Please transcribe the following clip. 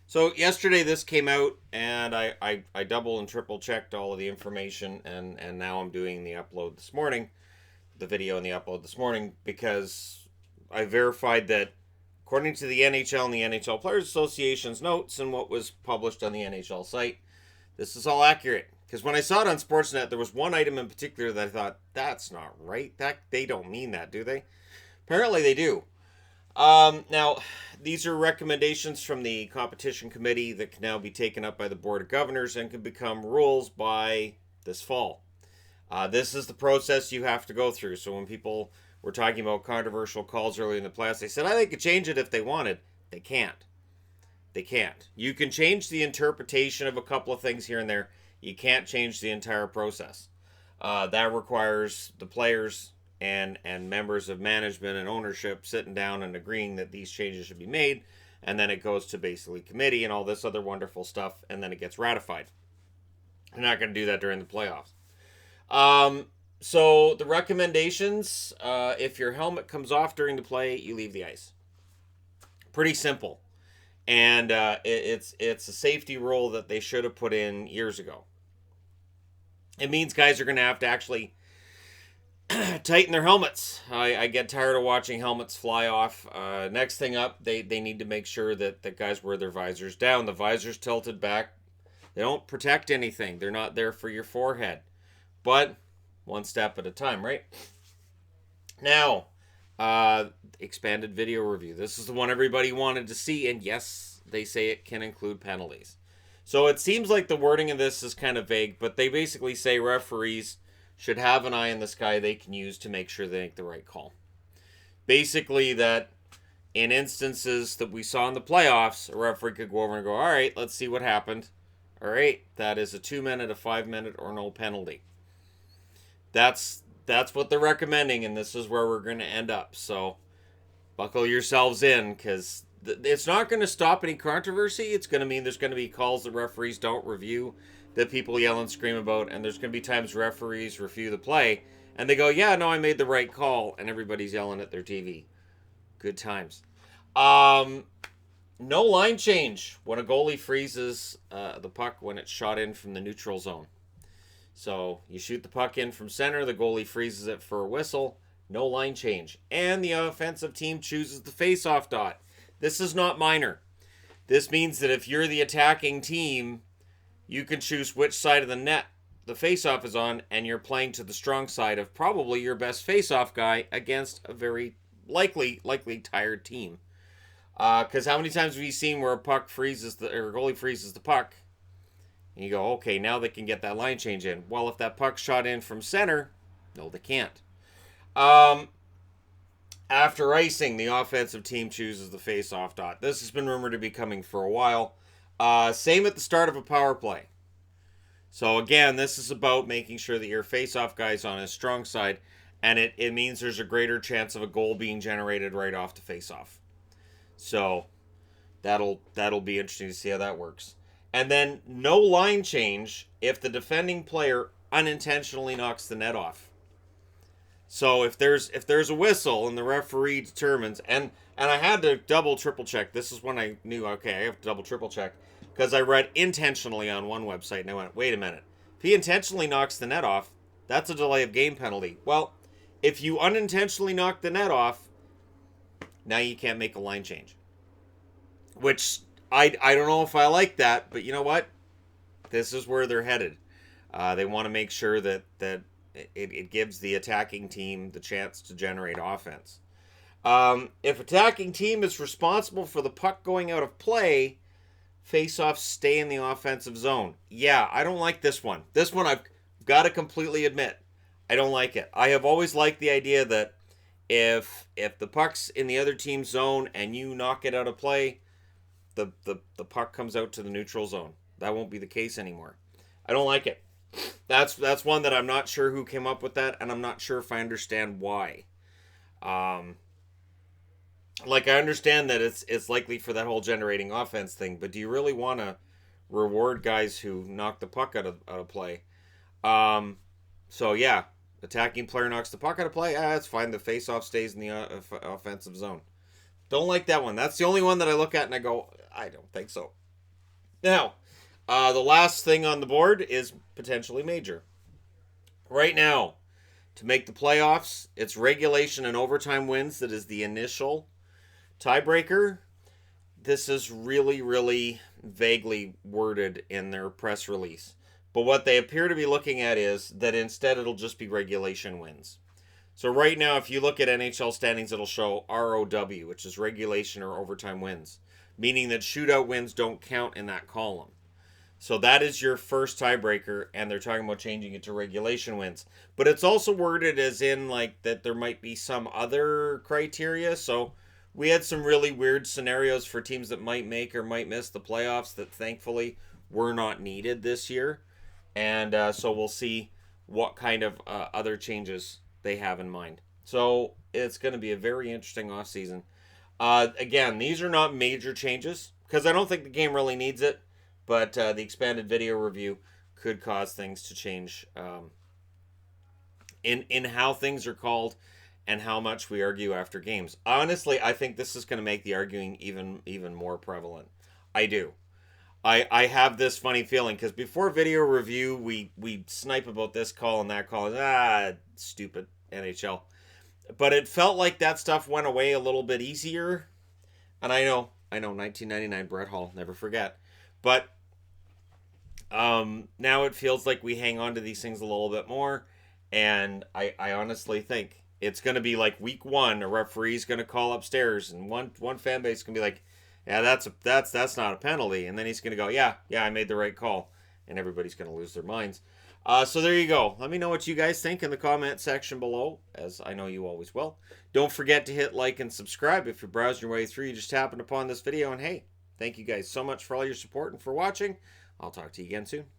So yesterday this came out, and I double and triple checked all of the information, and now I'm doing the upload this morning, the video and the upload this morning, because I verified that according to the NHL and the NHL Players Association's notes and what was published on the NHL site, this is all accurate. Because when I saw it on Sportsnet, there was one item in particular that I thought, that's not right. That they don't mean that, do they? Apparently they do. Now, these are recommendations from the competition committee that can now be taken up by the board of governors and can become rules by this fall. This is the process you have to go through. So when people were talking about controversial calls earlier in the playoffs, they said, they could change it if they wanted. They can't. They can't. You can change the interpretation of a couple of things here and there. You can't change the entire process. That requires the players and members of management and ownership sitting down and agreeing that these changes should be made, and then it goes to basically committee and all this other wonderful stuff, and then it gets ratified. They're not going to do that during the playoffs. So the recommendations: if your helmet comes off during the play, you leave the ice. Pretty simple, and it's a safety rule that they should have put in years ago. It means guys are going to have to actually tighten their helmets. I get tired of watching helmets fly off. Next thing up, they need to make sure that the guys wear their visors down. The visors tilted back. They don't protect anything. They're not there for your forehead. But one step at a time, right? Now, expanded video review. This is the one everybody wanted to see. And yes, they say it can include penalties. So it seems like the wording of this is kind of vague, but they basically say referees should have an eye in the sky they can use to make sure they make the right call. Basically, that in instances that we saw in the playoffs, a referee could go over and go, all right, let's see what happened. All right, that is a 2-minute, a 5-minute, or no penalty. That's what they're recommending, and this is where we're going to end up. So buckle yourselves in, because it's not going to stop any controversy. It's going to mean there's going to be calls that referees don't review, that people yell and scream about, and there's going to be times referees review the play and they go, yeah, no, I made the right call, and everybody's yelling at their TV. Good times. No line change when a goalie freezes the puck when it's shot in from the neutral zone. So you shoot the puck in from center, the goalie freezes it for a whistle, no line change, and the offensive team chooses the face-off dot. This is not minor. This means that if you're the attacking team, you can choose which side of the net the face-off is on, and you're playing to the strong side of probably your best face-off guy against a very likely tired team. Because how many times have you seen where a goalie freezes the puck, and you go, okay, now they can get that line change in. Well, if that puck's shot in from center, no, they can't. After icing, the offensive team chooses the face-off dot. This has been rumored to be coming for a while. Same at the start of a power play. So again, this is about making sure that your face-off guy's on his strong side, and it means there's a greater chance of a goal being generated right off the face-off. So that'll be interesting to see how that works. And then no line change if the defending player unintentionally knocks the net off. So if there's a whistle and the referee determines, and I had to double triple check. This is when I knew, okay, I have to double triple check, because I read intentionally on one website and I went, wait a minute. If he intentionally knocks the net off, that's a delay of game penalty. Well, if you unintentionally knock the net off, now you can't make a line change. Which I don't know if I like that, but you know what? This is where they're headed. They want to make sure that it gives the attacking team the chance to generate offense. If attacking team is responsible for the puck going out of play, face-offs stay in the offensive zone. Yeah, I don't like this one. This one I've got to completely admit, I don't like it. I have always liked the idea that if the puck's in the other team's zone and you knock it out of play, the puck comes out to the neutral zone. That won't be the case anymore. I don't like it. That's one that I'm not sure who came up with that, and I'm not sure if I understand why. I understand that it's likely for that whole generating offense thing, but do you really want to reward guys who knock the puck out of play? So yeah, attacking player knocks the puck out of play. That's fine. The face-off stays in the offensive zone. Don't like that one. That's the only one that I look at and I go, I don't think so. Now, the last thing on the board is potentially major. Right now, to make the playoffs, it's regulation and overtime wins that is the initial tiebreaker. This is really, really vaguely worded in their press release. But what they appear to be looking at is that instead it'll just be regulation wins. So right now, if you look at NHL standings, it'll show ROW, which is regulation or overtime wins, meaning that shootout wins don't count in that column. So that is your first tiebreaker, and they're talking about changing it to regulation wins. But it's also worded as in like that there might be some other criteria. So we had some really weird scenarios for teams that might make or might miss the playoffs that thankfully were not needed this year. And so we'll see what kind of other changes they have in mind. So it's going to be a very interesting offseason. Again, these are not major changes because I don't think the game really needs it. But the expanded video review could cause things to change in how things are called and how much we argue after games. Honestly, I think this is going to make the arguing even more prevalent. I do. I have this funny feeling because before video review, we snipe about this call and that call. Stupid NHL. But it felt like that stuff went away a little bit easier. And I know, 1999, Brett Hall, never forget. But now it feels like we hang on to these things a little bit more, and I honestly think it's going to be like week one. A referee's going to call upstairs, and one fan base is going to be like, "Yeah, that's not a penalty," and then he's going to go, "Yeah, I made the right call," and everybody's going to lose their minds. So there you go. Let me know what you guys think in the comment section below, as I know you always will. Don't forget to hit like and subscribe if you're browsing your way through. You just happened upon this video, and hey, thank you guys so much for all your support and for watching. I'll talk to you again soon.